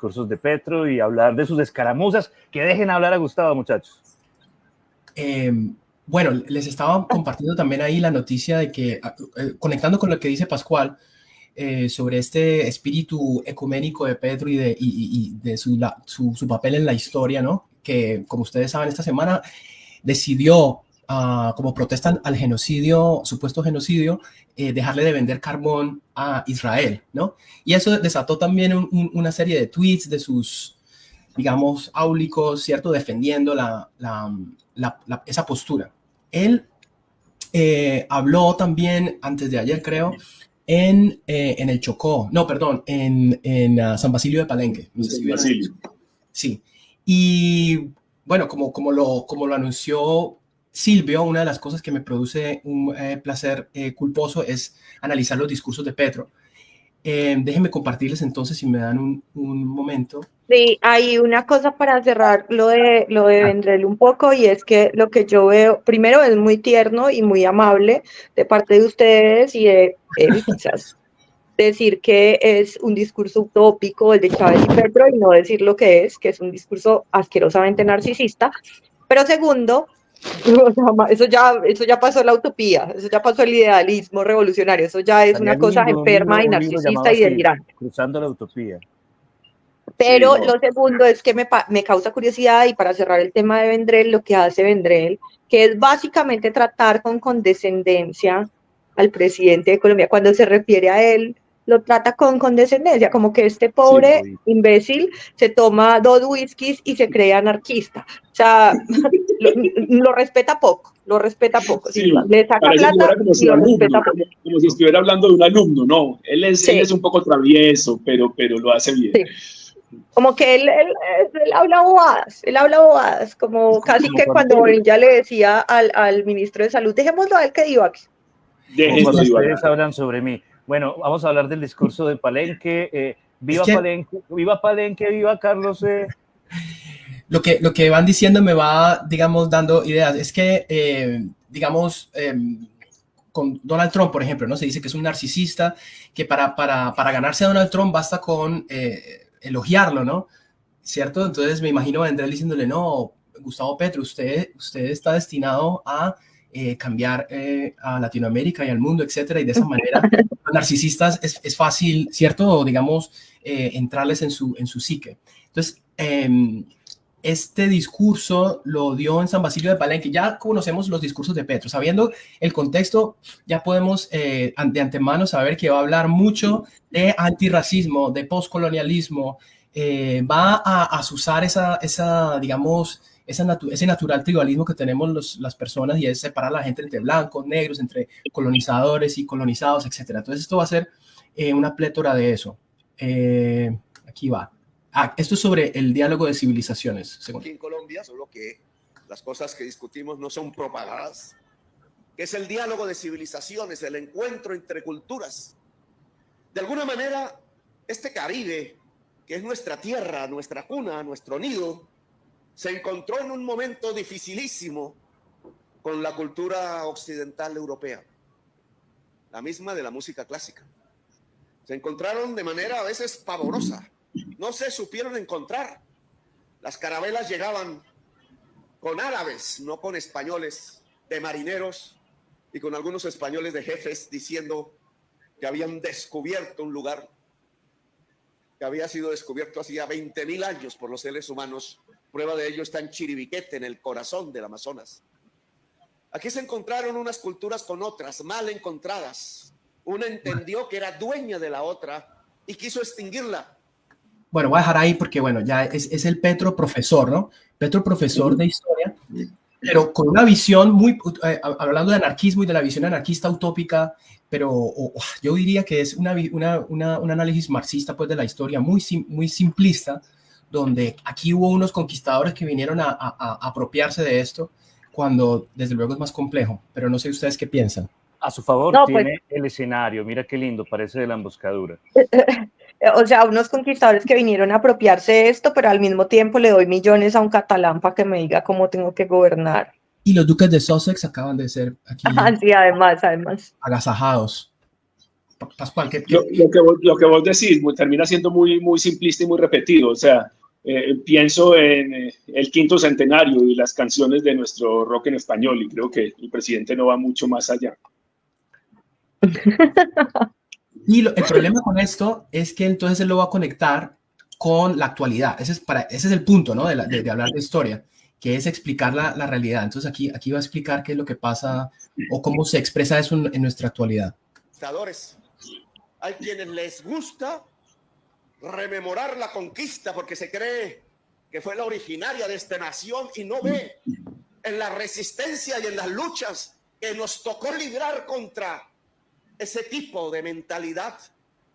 discursos de Petro y hablar de sus escaramuzas. Que dejen hablar a Gustavo, muchachos. Bueno, les estaba compartiendo también ahí la noticia de que, conectando con lo que dice Pascual, sobre este espíritu ecuménico de Petro y de su papel en la historia, ¿no? Que, como ustedes saben, esta semana decidió, como protestan al genocidio, supuesto genocidio, dejarle de vender carbón a Israel, ¿no? Y eso desató también una serie de tweets de sus, digamos, áulicos, ¿cierto? Defendiendo esa postura. Él habló también, antes de ayer creo, en el Chocó, no, perdón, en San Basilio de Palenque. No sé si Basilio. Sí. Y bueno, como lo anunció Silvio, una de las cosas que me produce un placer culposo es analizar los discursos de Petro. Déjenme compartirles entonces, si me dan un momento. Sí, hay una cosa para cerrar lo de Vendrell un poco, y es que lo que yo veo, primero, es muy tierno y muy amable de parte de ustedes y de él, quizás, decir que es un discurso utópico el de Chávez y Petro, y no decir lo que es un discurso asquerosamente narcisista. Pero segundo, eso ya pasó la utopía, eso ya pasó el idealismo revolucionario, eso ya es una cosa enferma y narcisista y delirante. Cruzando la utopía. Pero sí, lo segundo es que me causa curiosidad, y para cerrar el tema de Vendrell, lo que hace Vendrell, que es básicamente tratar con condescendencia al presidente de Colombia. Cuando se refiere a él, lo trata con condescendencia, como que este pobre imbécil se toma 2 whiskies y se cree anarquista. O sea, lo respeta poco, Sí, le saca plata y lo respeta poco. Como si estuviera hablando de un alumno, no. Él es un poco travieso, pero lo hace bien. Sí. Como que él habla bobadas, como casi que cuando Bonilla le decía al ministro de Salud, dejémoslo a él que divague. Ustedes hablan sobre mí. Bueno, vamos a hablar del discurso de Palenque. Viva Palenque, viva Carlos. Lo que van diciendo me va, digamos, dando ideas. Es que, digamos, con Donald Trump, por ejemplo, ¿no? Se dice que es un narcisista, que para ganarse a Donald Trump basta con elogiarlo, ¿no? ¿Cierto? Entonces me imagino a Vendrell diciéndole, no, Gustavo Petro, usted está destinado a cambiar a Latinoamérica y al mundo, etcétera, y de esa manera los narcisistas es fácil, ¿cierto? Digamos, entrarles en su psique. Entonces, este discurso lo dio en San Basilio de Palenque. Ya conocemos los discursos de Petro. Sabiendo el contexto, ya podemos de antemano saber que va a hablar mucho de antirracismo, de postcolonialismo. Va a azuzar digamos, ese natural tribalismo que tenemos las personas, y es separar a la gente entre blancos, negros, entre colonizadores y colonizados, etc. Entonces esto va a ser una plétora de eso. Aquí va. Esto es sobre el diálogo de civilizaciones. Aquí en Colombia, solo que las cosas que discutimos no son propagadas, que es el diálogo de civilizaciones, el encuentro entre culturas. De alguna manera, este Caribe, que es nuestra tierra, nuestra cuna, nuestro nido, se encontró en un momento dificilísimo con la cultura occidental europea, la misma de la música clásica. Se encontraron de manera a veces pavorosa. No se supieron encontrar. Las carabelas llegaban con árabes, no con españoles, de marineros, y con algunos españoles de jefes diciendo que habían descubierto un lugar que había sido descubierto hacía 20.000 años por los seres humanos. Prueba de ello está en Chiribiquete, en el corazón del Amazonas. Aquí se encontraron unas culturas con otras, mal encontradas. Una entendió que era dueña de la otra y quiso extinguirla. Bueno, voy a dejar ahí porque, bueno, ya es el Petro profesor, ¿no? Petro profesor de historia, pero con una visión muy, hablando de anarquismo y de la visión anarquista utópica, pero yo diría que es un análisis marxista, pues, de la historia muy simplista, donde aquí hubo unos conquistadores que vinieron a apropiarse de esto, cuando desde luego es más complejo, pero no sé ustedes qué piensan. A su favor tiene el escenario, mira qué lindo, parece de la emboscadura. O sea, unos conquistadores que vinieron a apropiarse de esto, pero al mismo tiempo le doy millones a un catalán para que me diga cómo tengo que gobernar. Y los duques de Sussex acaban de ser aquí sí, además. agasajados. Pascual, lo que vos decís termina siendo muy, muy simplista y muy repetido. O sea, pienso en el 5º centenario y las canciones de nuestro rock en español, y creo que el presidente no va mucho más allá. Y el problema con esto es que entonces él lo va a conectar con la actualidad. Ese es el punto, ¿no? de hablar de historia, que es explicar la realidad. Entonces aquí va a explicar qué es lo que pasa o cómo se expresa eso en nuestra actualidad. Hay quienes les gusta rememorar la conquista porque se cree que fue la originaria de esta nación y no ve en la resistencia y en las luchas que nos tocó librar contra ese tipo de mentalidad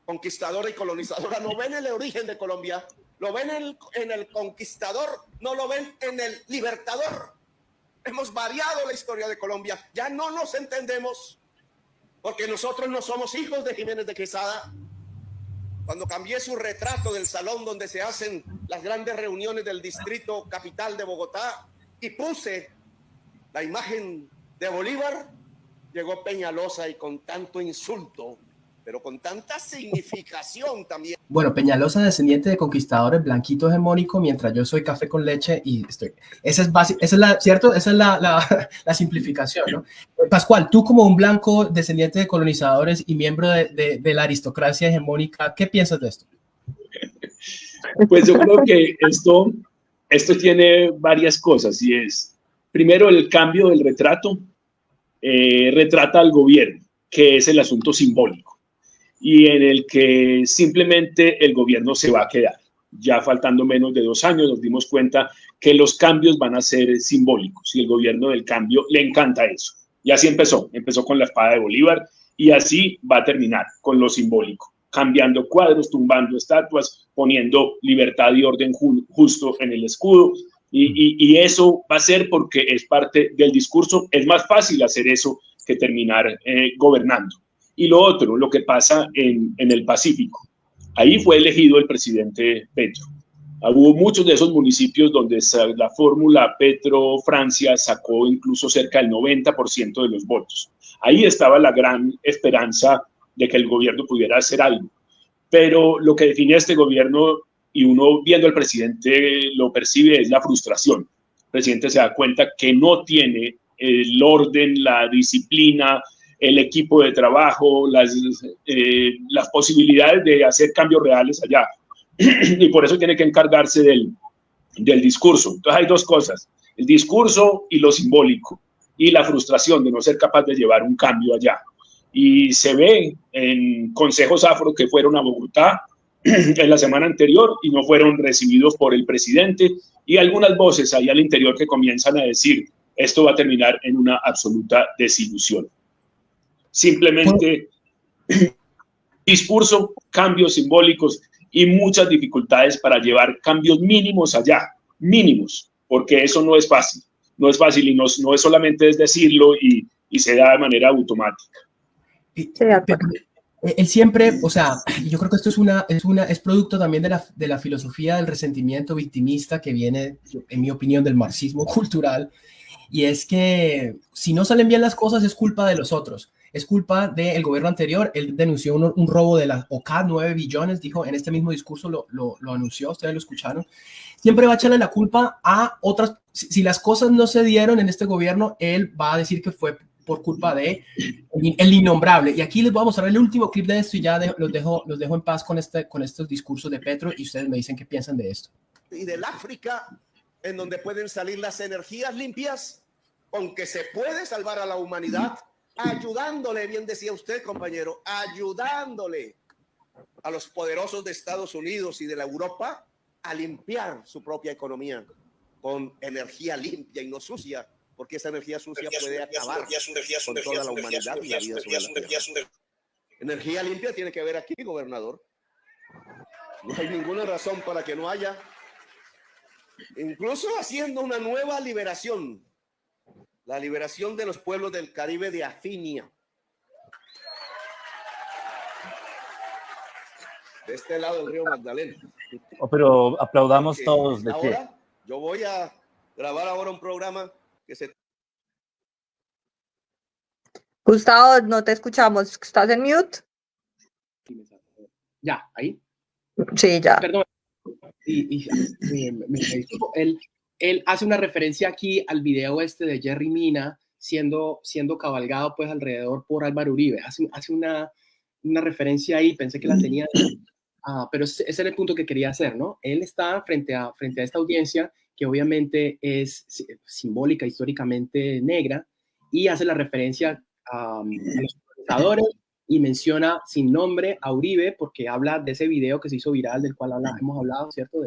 conquistadora y colonizadora. No ven el origen de Colombia, lo ven en el conquistador, no lo ven en el libertador. Hemos variado la historia de Colombia, ya no nos entendemos porque nosotros no somos hijos de Jiménez de Quesada. Cuando cambié su retrato del salón donde se hacen las grandes reuniones del distrito capital de Bogotá y puse la imagen de Bolívar, llegó Peñalosa y con tanto insulto, pero con tanta significación también. Bueno, Peñalosa, descendiente de conquistadores, blanquito hegemónico, mientras yo soy café con leche y estoy... Esa es la simplificación, ¿no? Pascual, tú como un blanco descendiente de colonizadores y miembro de la aristocracia hegemónica, ¿qué piensas de esto? Pues yo creo que esto tiene varias cosas, y es, primero, el cambio del retrato. Retrata al gobierno, que es el asunto simbólico, y en el que simplemente el gobierno se va a quedar. Ya faltando menos de 2 años nos dimos cuenta que los cambios van a ser simbólicos y el gobierno del cambio le encanta eso. Y así empezó con la espada de Bolívar y así va a terminar con lo simbólico, cambiando cuadros, tumbando estatuas, poniendo libertad y orden justo en el escudo. Y eso va a ser porque es parte del discurso. Es más fácil hacer eso que terminar gobernando. Y lo otro, lo que pasa en el Pacífico. Ahí fue elegido el presidente Petro. Hubo muchos de esos municipios donde la fórmula Petro-Francia sacó incluso cerca del 90% de los votos. Ahí estaba la gran esperanza de que el gobierno pudiera hacer algo. Pero lo que define a este gobierno, y uno viendo al presidente lo percibe, es la frustración. El presidente se da cuenta que no tiene el orden, la disciplina, el equipo de trabajo, las posibilidades de hacer cambios reales allá. Y por eso tiene que encargarse del discurso. Entonces hay 2 cosas, el discurso y lo simbólico, y la frustración de no ser capaz de llevar un cambio allá. Y se ve en consejos afro que fueron a Bogotá en la semana anterior y no fueron recibidos por el presidente, y algunas voces ahí al interior que comienzan a decir esto va a terminar en una absoluta desilusión. Simplemente discurso, cambios simbólicos y muchas dificultades para llevar cambios mínimos allá, mínimos, porque eso no es fácil y no es solamente es decirlo y se da de manera automática. Él siempre, o sea, yo creo que esto es producto también de la filosofía del resentimiento victimista que viene, en mi opinión, del marxismo cultural, y es que si no salen bien las cosas es culpa de los otros, es culpa del gobierno anterior. Él denunció un robo de la OCAD, 9 billones, dijo en este mismo discurso, lo anunció, ustedes lo escucharon. Siempre va a echarle la culpa a otras. Si las cosas no se dieron en este gobierno, él va a decir que fue por culpa de el innombrable. Y aquí les voy a mostrar el último clip de esto y ya los dejo en paz con estos discursos de Petro, y ustedes me dicen qué piensan de esto. Y del África, en donde pueden salir las energías limpias, con que se puede salvar a la humanidad, ayudándole, bien decía usted, compañero, ayudándole a los poderosos de Estados Unidos y de la Europa a limpiar su propia economía con energía limpia y no sucia, porque esa energía sucia puede acabar con toda la humanidad y la vida sobre la tierra. Energía limpia tiene que haber aquí, gobernador. No hay ninguna razón para que no haya. Incluso haciendo una nueva liberación, la liberación de los pueblos del Caribe de Afinia. De este lado del río Magdalena. Oh, pero aplaudamos todos de pie. Ahora, yo voy a grabar ahora un programa que se... Gustavo, no te escuchamos. ¿Estás en mute? Ya, ahí. Sí, ya. Perdón. Me disculpo. Él hace una referencia aquí al video de Jerry Mina siendo cabalgado pues alrededor por Álvaro Uribe. Hace una referencia ahí, pensé que la tenía, pero ese era el punto que quería hacer, ¿no? Él está frente a esta audiencia que obviamente es simbólica, históricamente negra, y hace la referencia a los organizadores y menciona sin nombre a Uribe porque habla de ese video que se hizo viral del cual hemos hablado, ¿cierto?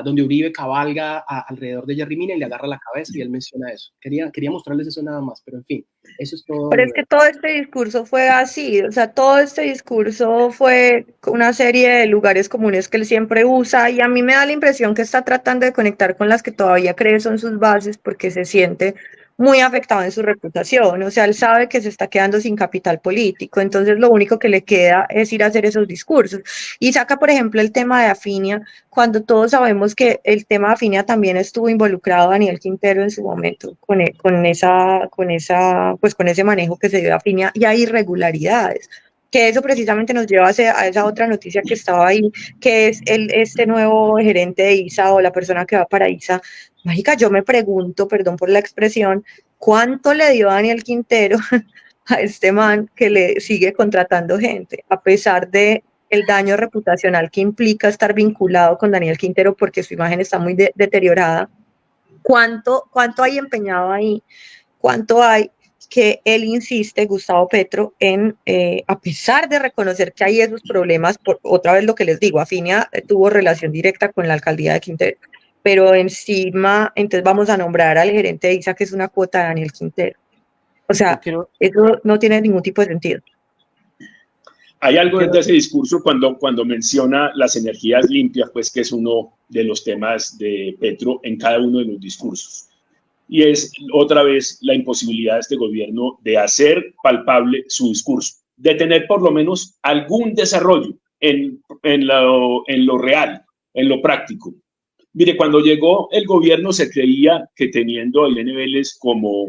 Donde Uribe cabalga alrededor de Jerry Mina y le agarra la cabeza y él menciona eso. Quería mostrarles eso nada más, pero en fin, eso es todo. Pero es que todo este discurso fue así, o sea, todo este discurso fue una serie de lugares comunes que él siempre usa y a mí me da la impresión que está tratando de conectar con las que todavía cree son sus bases porque se siente muy afectado en su reputación, o sea, él sabe que se está quedando sin capital político, entonces lo único que le queda es ir a hacer esos discursos. Y saca, por ejemplo, el tema de Afinia, cuando todos sabemos que el tema de Afinia también estuvo involucrado Daniel Quintero en su momento, con ese manejo que se dio a Afinia, y hay irregularidades. Que eso precisamente nos lleva a esa otra noticia que estaba ahí, que es este nuevo gerente de ISA o la persona que va para ISA. Mágica, yo me pregunto, perdón por la expresión, ¿cuánto le dio Daniel Quintero a este man que le sigue contratando gente, a pesar de el daño reputacional que implica estar vinculado con Daniel Quintero porque su imagen está muy deteriorada? ¿Cuánto hay empeñado ahí? ¿Cuánto hay que él insiste, Gustavo Petro, en, a pesar de reconocer que hay esos problemas, otra vez lo que les digo, Afinia tuvo relación directa con la alcaldía de Quintero, pero encima, entonces vamos a nombrar al gerente de ISA, que es una cuota de Daniel Quintero. O sea, eso no tiene ningún tipo de sentido. Hay algo de ese discurso cuando menciona las energías limpias, pues que es uno de los temas de Petro en cada uno de los discursos. Y es otra vez la imposibilidad de este gobierno de hacer palpable su discurso, de tener por lo menos algún desarrollo en lo real, en lo práctico. Mire, cuando llegó el gobierno se creía que teniendo a Irene Vélez como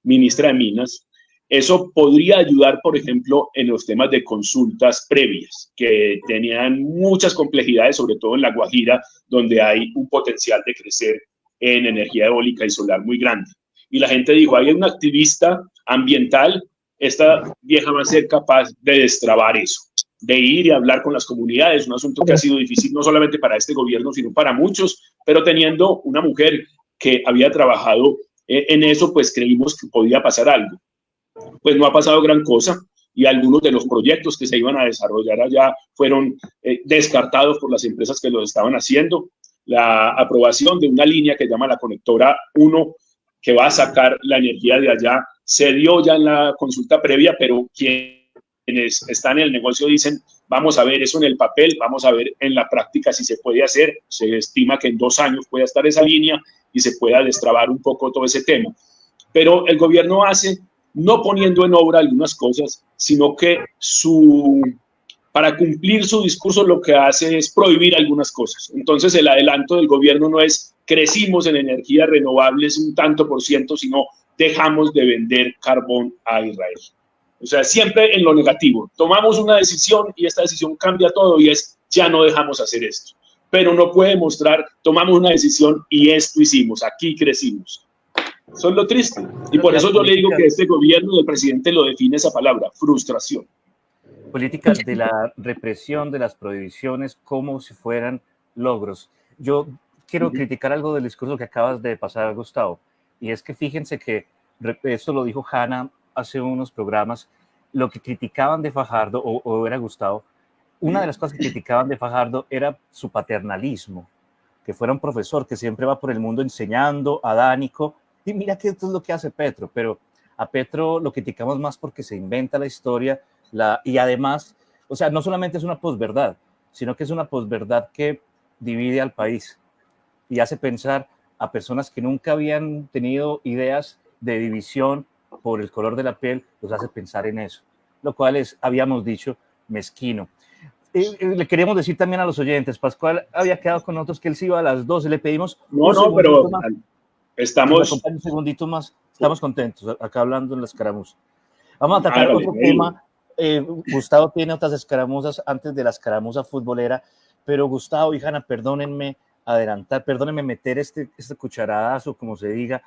ministra de Minas, eso podría ayudar, por ejemplo, en los temas de consultas previas, que tenían muchas complejidades, sobre todo en La Guajira, donde hay un potencial de crecer en energía eólica y solar muy grande. Y la gente dijo, hay una activista ambiental, esta vieja va a ser capaz de destrabar eso, de ir y hablar con las comunidades, un asunto que ha sido difícil no solamente para este gobierno, sino para muchos, pero teniendo una mujer que había trabajado en eso, pues creímos que podía pasar algo. Pues no ha pasado gran cosa y algunos de los proyectos que se iban a desarrollar allá fueron descartados por las empresas que los estaban haciendo. La aprobación de una línea que llama la Conectora 1, que va a sacar la energía de allá, se dio ya en la consulta previa, pero quienes están en el negocio dicen, vamos a ver eso en el papel, vamos a ver en la práctica si se puede hacer. Se estima que en 2 años pueda estar esa línea y se pueda destrabar un poco todo ese tema. Pero el gobierno hace, no poniendo en obra algunas cosas, sino que para cumplir su discurso lo que hace es prohibir algunas cosas. Entonces el adelanto del gobierno no es crecimos en energías renovables un tanto por ciento, sino dejamos de vender carbón a Israel. O sea, siempre en lo negativo. Tomamos una decisión y esta decisión cambia todo y es ya no dejamos hacer esto. Pero no puede mostrar tomamos una decisión y esto hicimos, aquí crecimos. Eso es lo triste. Y por eso yo le digo que este gobierno del presidente lo define esa palabra, frustración. Políticas de la represión, de las prohibiciones, como si fueran logros. Yo quiero criticar algo del discurso que acabas de pasar, Gustavo, y es que fíjense que, esto lo dijo Hanna hace unos programas, lo que criticaban de Fajardo, o era Gustavo, una de las cosas que criticaban de Fajardo era su paternalismo, que fuera un profesor que siempre va por el mundo enseñando, adánico, y mira que esto es lo que hace Petro, pero a Petro lo criticamos más porque se inventa la historia, y además, o sea, no solamente es una posverdad, sino que es una posverdad que divide al país y hace pensar a personas que nunca habían tenido ideas de división por el color de la piel, los hace pensar en eso, lo cual es, habíamos dicho, mezquino. Le queríamos decir también a los oyentes, Pascual había quedado con nosotros que él se iba a las 12, le pedimos pero más. Estamos... Un segundito más, estamos contentos acá hablando en la escaramuza. Vamos a atacar otro tema Gustavo tiene otras escaramuzas antes de la escaramuza futbolera, pero Gustavo y Hanna, perdónenme adelantar, perdónenme meter este cucharadazo, como se diga,